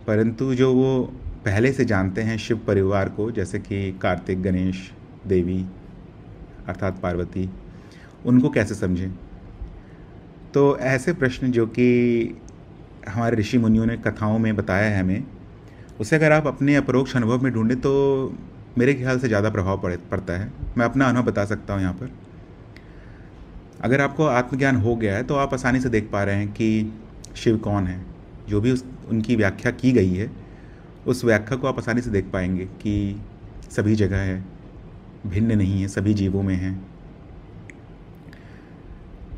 परंतु जो वो पहले से जानते हैं शिव परिवार को, जैसे कि कार्तिक, गणेश, देवी अर्थात पार्वती, उनको कैसे समझें? तो ऐसे प्रश्न जो कि हमारे ऋषि मुनियों ने कथाओं में बताया है हमें, उसे अगर आप अपने अपरोक्ष अनुभव में ढूंढें तो मेरे ख्याल से ज़्यादा प्रभाव पड़ता है। मैं अपना अनुभव बता सकता हूँ यहाँ पर। अगर आपको आत्मज्ञान हो गया है तो आप आसानी से देख पा रहे हैं कि शिव कौन है। जो भी उनकी व्याख्या की गई है, उस व्याख्या को आप आसानी से देख पाएंगे कि सभी जगह है, भिन्न नहीं है, सभी जीवों में है।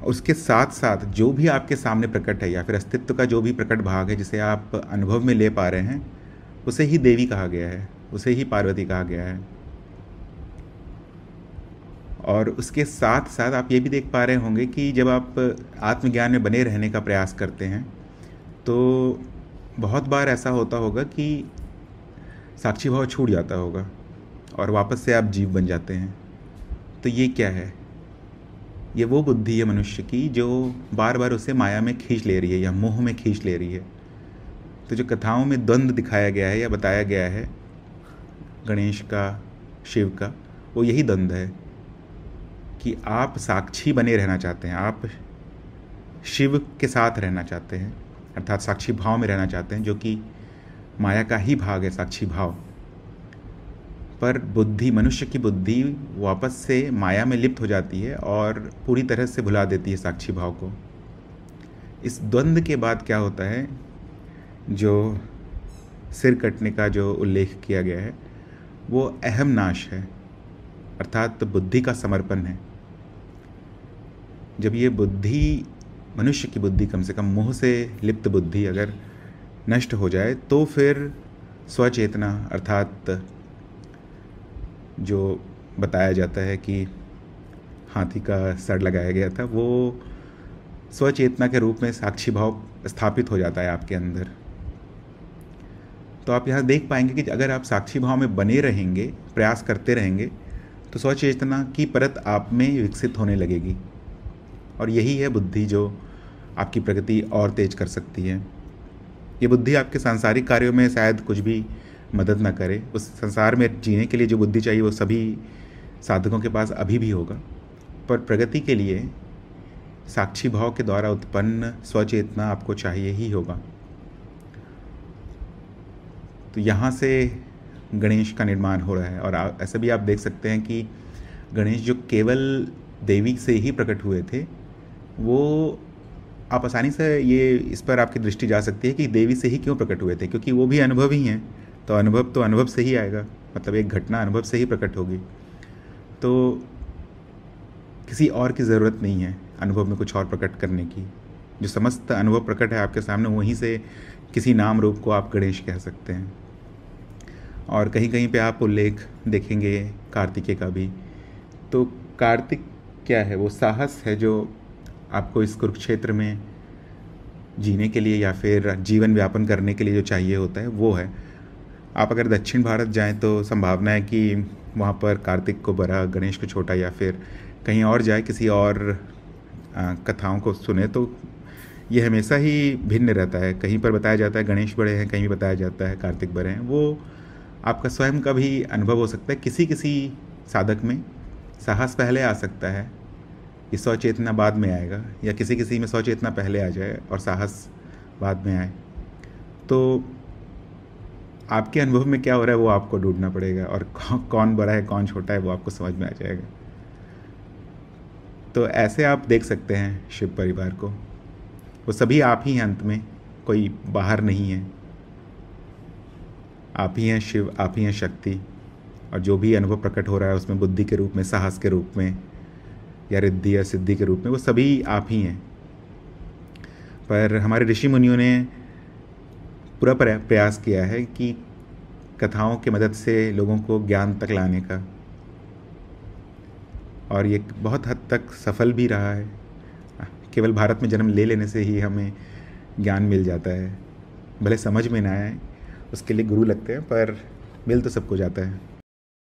उसके साथ साथ जो भी आपके सामने प्रकट है या फिर अस्तित्व का जो भी प्रकट भाग है जिसे आप अनुभव में ले पा रहे हैं, उसे ही देवी कहा गया है, उसे ही पार्वती कहा गया है। और उसके साथ साथ आप ये भी देख पा रहे होंगे कि जब आप आत्मज्ञान में बने रहने का प्रयास करते हैं तो बहुत बार ऐसा होता होगा कि साक्षी भाव छूट जाता होगा और वापस से आप जीव बन जाते हैं। तो ये क्या है? ये वो बुद्धि है मनुष्य की जो बार बार उसे माया में खींच ले रही है या मोह में खींच ले रही है। तो जो कथाओं में द्वंद्व दिखाया गया है या बताया गया है गणेश का, शिव का, वो यही द्वंद्व है कि आप साक्षी बने रहना चाहते हैं, आप शिव के साथ रहना चाहते हैं, अर्थात साक्षी भाव में रहना चाहते हैं, जो कि माया का ही भाग है, साक्षी भाव। पर बुद्धि, मनुष्य की बुद्धि वापस से माया में लिप्त हो जाती है और पूरी तरह से भुला देती है साक्षी भाव को। इस द्वंद्व के बाद क्या होता है, जो सिर कटने का जो उल्लेख किया गया है वो अहम नाश है, अर्थात बुद्धि का समर्पण है। जब ये बुद्धि, मनुष्य की बुद्धि, कम से कम मोह से लिप्त बुद्धि अगर नष्ट हो जाए तो फिर स्वचेतना, अर्थात जो बताया जाता है कि हाथी का सर लगाया गया था, वो स्वचेतना के रूप में साक्षी भाव स्थापित हो जाता है आपके अंदर। तो आप यहाँ देख पाएंगे कि अगर आप साक्षी भाव में बने रहेंगे, प्रयास करते रहेंगे, तो स्वचेतना की परत आप में विकसित होने लगेगी। और यही है बुद्धि जो आपकी प्रगति और तेज कर सकती है। ये बुद्धि आपके सांसारिक कार्यों में शायद कुछ भी मदद ना करे। उस संसार में जीने के लिए जो बुद्धि चाहिए वो सभी साधकों के पास अभी भी होगा, पर प्रगति के लिए साक्षी भाव के द्वारा उत्पन्न स्वचेतना आपको चाहिए ही होगा। तो यहाँ से गणेश का निर्माण हो रहा है। और ऐसा भी आप देख सकते हैं कि गणेश जो केवल देवी से ही प्रकट हुए थे, वो आप आसानी से ये इस पर आपकी दृष्टि जा सकती है कि देवी से ही क्यों प्रकट हुए थे, क्योंकि वो भी अनुभव ही हैं। तो अनुभव से ही आएगा, मतलब एक घटना अनुभव से ही प्रकट होगी। तो किसी और की ज़रूरत नहीं है अनुभव में कुछ और प्रकट करने की। जो समस्त अनुभव प्रकट है आपके सामने, वहीं से किसी नाम रूप को आप गणेश कह सकते हैं। और कहीं कहीं पे आप उल्लेख देखेंगे कार्तिकेय का भी। तो कार्तिक क्या है? वो साहस है जो आपको इस कुरुक्षेत्र में जीने के लिए या फिर जीवन व्यापन करने के लिए जो चाहिए होता है वो है। आप अगर दक्षिण भारत जाएं तो संभावना है कि वहाँ पर कार्तिक को बड़ा, गणेश को छोटा, या फिर कहीं और जाए किसी और कथाओं को सुने तो ये हमेशा ही भिन्न रहता है। कहीं पर बताया जाता है गणेश बड़े हैं, कहीं भी बताया जाता है कार्तिक बड़े हैं। वो आपका स्वयं का भी अनुभव हो सकता है। किसी किसी साधक में साहस पहले आ सकता है, ये स्वचेतना बाद में आएगा, या किसी किसी में स्वचेतना पहले आ जाए और साहस बाद में आए। तो आपके अनुभव में क्या हो रहा है वो आपको ढूंढना पड़ेगा, और कौन बड़ा है कौन छोटा है वो आपको समझ में आ जाएगा। तो ऐसे आप देख सकते हैं शिव परिवार को, वो सभी आप ही हैं अंत में, कोई बाहर नहीं है। आप ही हैं शिव, आप ही हैं शक्ति। और जो भी अनुभव प्रकट हो रहा है उसमें बुद्धि के रूप में, साहस के रूप में, या रिद्धि या सिद्धि के रूप में, वो सभी आप ही हैं। पर हमारे ऋषि मुनियों ने पूरा प्रयास किया है कि कथाओं की मदद से लोगों को ज्ञान तक लाने का, और ये बहुत हद तक सफल भी रहा है। केवल भारत में जन्म ले लेने से ही हमें ज्ञान मिल जाता है, भले समझ में ना आए, उसके लिए गुरु लगते हैं, पर मिल तो सबको जाता है।